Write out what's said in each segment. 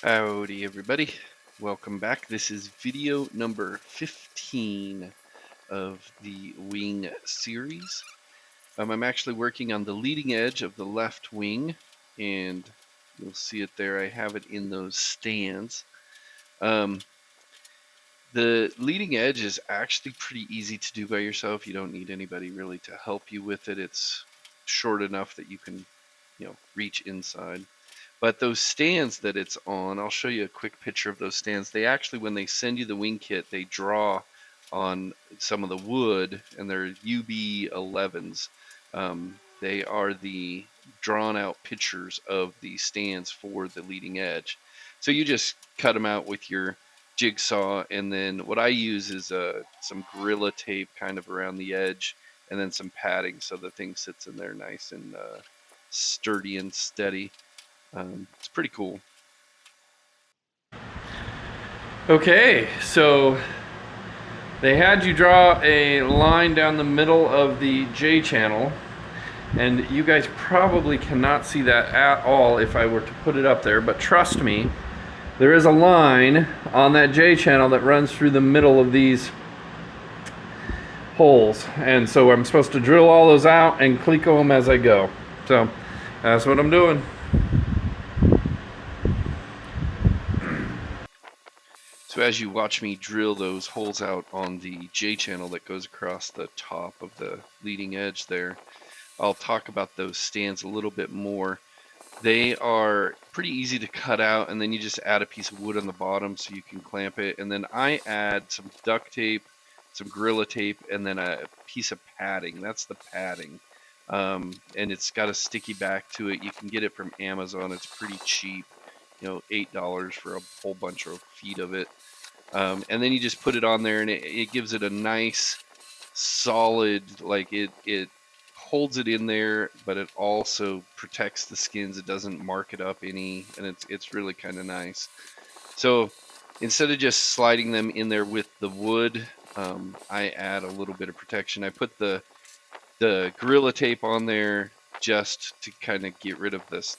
Howdy everybody, welcome back. This is video number 15 of the wing series. I'm actually working on the leading edge of the left wing, and you'll see it there. I have it in those stands. The leading edge is actually pretty easy to do by yourself. You don't need anybody really to help you with it. It's short enough that you can, reach inside. But those stands that it's on, I'll show you a quick picture of those stands. They actually, when they send you the wing kit, they draw on some of the wood, and they're UB11s. They are the drawn out pictures of the stands for the leading edge. So you just cut them out with your jigsaw, and then what I use is some Gorilla tape kind of around the edge, and then some padding so the thing sits in there nice and sturdy and steady. It's pretty cool. Okay, so they had you draw a line down the middle of the J channel, and you guys probably cannot see that at all if I were to put it up there, but trust me, there is a line on that J channel that runs through the middle of these holes, and so I'm supposed to drill all those out and cleco them as I go. So that's what I'm doing. So as you watch me drill those holes out on the J channel that goes across the top of the leading edge there, I'll talk about those stands a little bit more. They are pretty easy to cut out, and then you just add a piece of wood on the bottom so you can clamp it. And then I add some duct tape, some Gorilla tape, and then a piece of padding. That's the padding. And it's got a sticky back to it. You can get it from Amazon. It's pretty cheap, $8 for a whole bunch of feet of it. And then you just put it on there, and it gives it a nice solid, like it holds it in there, but it also protects the skins. It doesn't mark it up any, and it's really kind of nice. So instead of just sliding them in there with the wood, I add a little bit of protection. I put the Gorilla tape on there just to kind of get rid of this,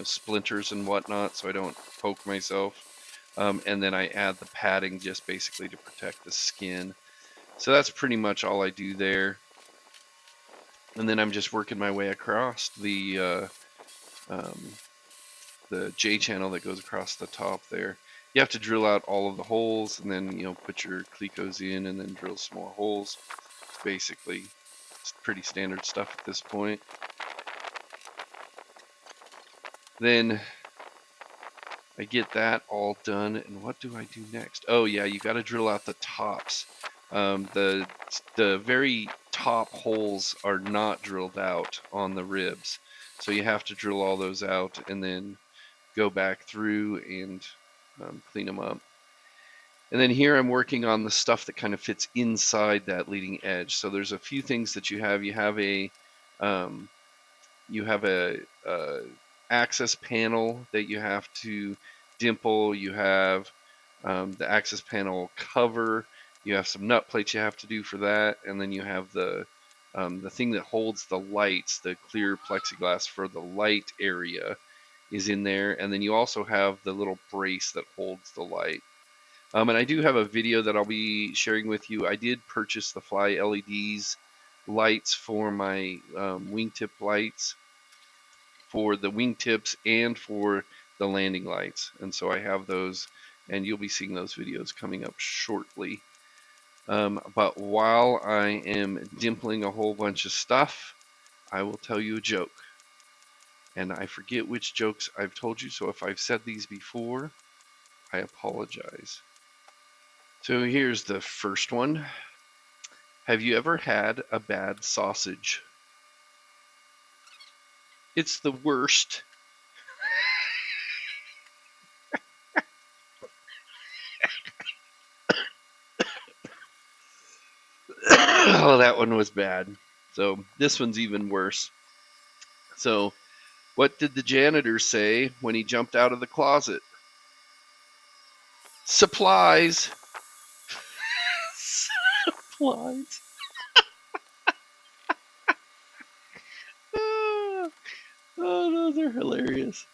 splinters and whatnot, so I don't poke myself. And then I add the padding just basically to protect the skin. So that's pretty much all I do there. And then I'm just working my way across the J channel that goes across the top there. You have to drill out all of the holes, and then put your clecos in, and then drill some more holes. Basically, it's pretty standard stuff at this point. Then I get that all done, and what do I do next? Oh yeah, you got to drill out the tops. The very top holes are not drilled out on the ribs, so you have to drill all those out and then go back through and clean them up. And then here I'm working on the stuff that kind of fits inside that leading edge. So there's a few things that you have. You have a access panel that you have to dimple. You have the access panel cover. You have some nut plates you have to do for that, and then you have the thing that holds the lights, the clear plexiglass for the light area is in there, and then you also have the little brace that holds the light. And I do have a video that I'll be sharing with you. I did purchase the Fly LEDs lights for my wingtip lights, for the wingtips and for the landing lights, and so I have those, and you'll be seeing those videos coming up shortly. But while I am dimpling a whole bunch of stuff, I will tell you a joke. And I forget which jokes I've told you, so if I've said these before, I apologize. So here's the first one. Have you ever had a bad sausage? It's the worst. Oh, that one was bad. So this one's even worse. So what did the janitor say when he jumped out of the closet? Supplies. Supplies. Oh, those are hilarious.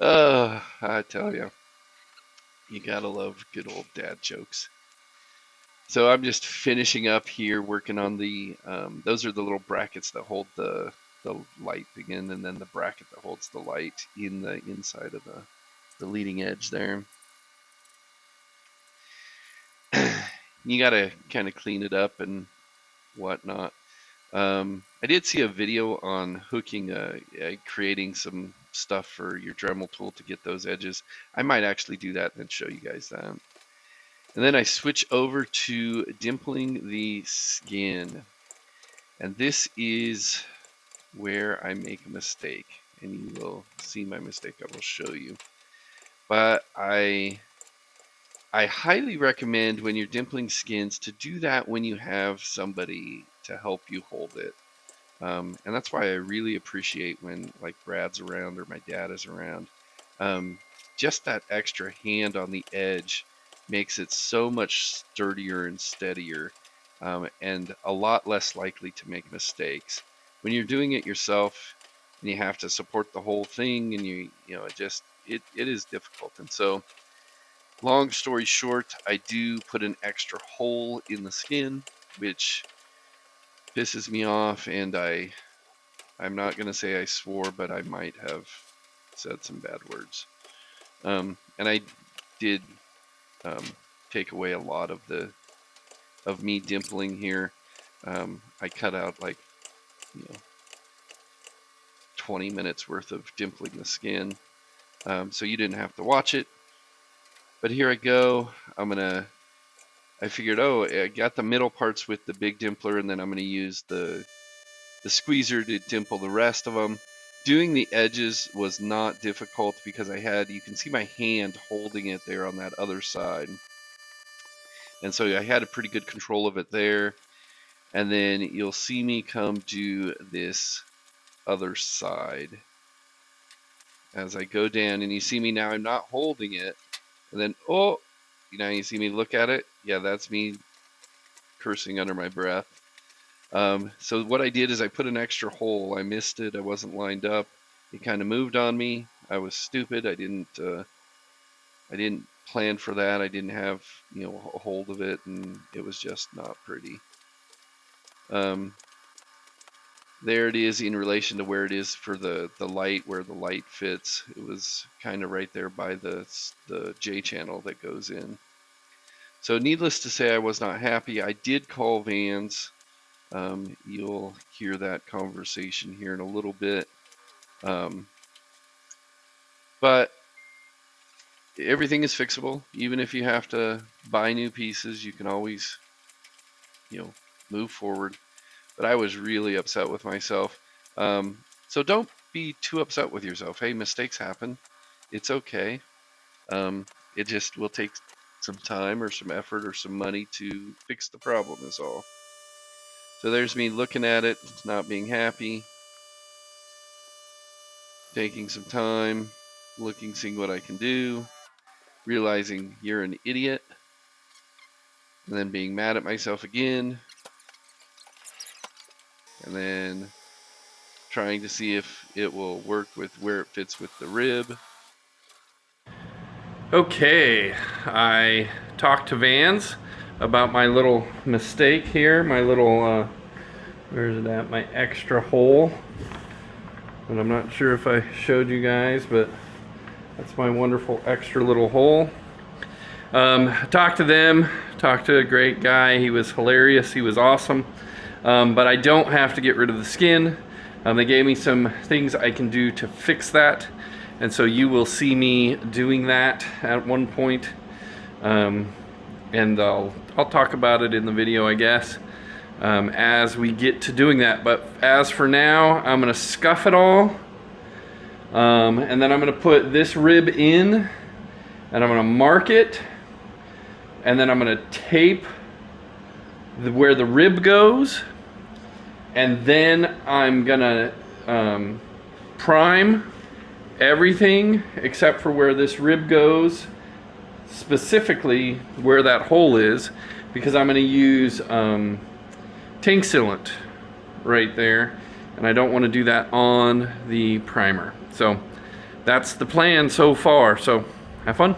I tell you. You gotta love good old dad jokes. So I'm just finishing up here, working on the. Those are the little brackets that hold the light thing in, and then the bracket that holds the light in the inside of the leading edge there. You gotta kind of clean it up and whatnot. I did see a video on hooking, creating some stuff for your Dremel tool to get those edges. I might actually do that and then show you guys that. And then I switch over to dimpling the skin. And this is where I make a mistake. And you will see my mistake. I will show you. But I highly recommend when you're dimpling skins to do that when you have somebody to help you hold it. And that's why I really appreciate when like Brad's around or my dad is around. Just that extra hand on the edge makes it so much sturdier and steadier, and a lot less likely to make mistakes. When you're doing it yourself and you have to support the whole thing, and you know it is difficult. And so, long story short, I do put an extra hole in the skin, which pisses me off, and I'm not gonna say I swore, but I might have said some bad words. And I did take away a lot of me dimpling here. I cut out like 20 minutes worth of dimpling the skin, so you didn't have to watch it. But here I go. I figured, oh, I got the middle parts with the big dimpler, and then I'm gonna use the squeezer to dimple the rest of them. Doing the edges was not difficult because you can see my hand holding it there on that other side. And so I had a pretty good control of it there. And then you'll see me come to this other side as I go down, and you see me now, I'm not holding it. And then, oh, you see me look at it. Yeah, that's me cursing under my breath. So what I did is I put an extra hole. I missed it. I wasn't lined up. It kind of moved on me. I was stupid. I didn't plan for that. I didn't have a hold of it, and it was just not pretty. There it is in relation to where it is for the light, where the light fits. It was kind of right there by the J channel that goes in. So needless to say, I was not happy. I did call Vans. You'll hear that conversation here in a little bit. But everything is fixable. Even if you have to buy new pieces, you can always, move forward. But I was really upset with myself. So don't be too upset with yourself. Hey, mistakes happen. It's okay. It just will take some time or some effort or some money to fix the problem is all. So there's me looking at it, not being happy, taking some time, looking, seeing what I can do, realizing you're an idiot, and then being mad at myself again, and then trying to see if it will work with where it fits with the rib. Okay, I talked to Vans about my little mistake here, my little, where is it at, my extra hole. And I'm not sure if I showed you guys, but that's my wonderful extra little hole. Talked to them, talked to a great guy. He was hilarious, he was awesome. But I don't have to get rid of the skin. They gave me some things I can do to fix that. And so you will see me doing that at one point. And I'll talk about it in the video, I guess, as we get to doing that. But as for now, I'm gonna scuff it all. And then I'm gonna put this rib in, and I'm gonna mark it. And then I'm gonna tape where the rib goes. And then I'm gonna prime everything except for where this rib goes, specifically where that hole is, because I'm going to use tank sealant right there, and I don't want to do that on the primer. So that's the plan so far, so have fun.